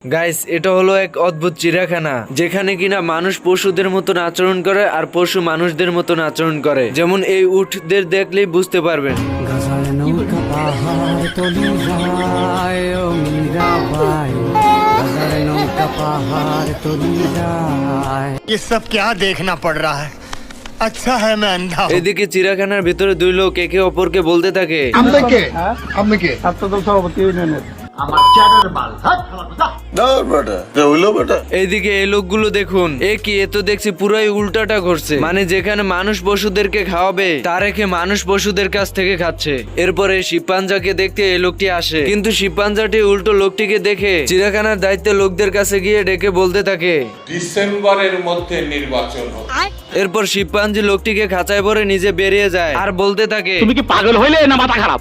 Guys, এটা হলো এক অদ্ভুত চিড়িয়াখানা যেখানে কিনা মানুষ পশুদের মতন আচরণ করে আর পশু মানুষদের মতন আচরণ করে। যেমন এই উটদের দেখলেই বুঝতে পারবেন। ये सब क्या देखना पड़ रहा है? अच्छा है मैं अंधा हूं। এদিকে চিড়িয়াখানার ভিতরে দুই লোক একে অপরকে বলতে থাকে, এইদিকে এই লোকগুলো দেখুন, এ কি, এ তো দেখছি পুরাই উল্টাটা ঘটছে। মানে যেখানে মানুষ পশুদেরকে খাওয়াবে তার রেখে মানুষ পশুদের কাছ থেকে খাচ্ছে। এরপরে শিবপাঞ্জাকে দেখতে এই লোকটি আসে, কিন্তু শিবপাঞ্জাটি উল্টো লোকটিকে দেখে চিড়িয়াখানার দায়িত্বে লোকদের কাছে গিয়ে ডেকে বলতে থাকে ডিসেম্বরের মধ্যে নির্বাচন হবে। এরপর শিবপাঞ্জি লোকটিকে খাঁচায় ভরে নিজে বেরিয়ে যায় আর বলতে থাকে, তুমি কি পাগল হইলে না মাথা খারাপ?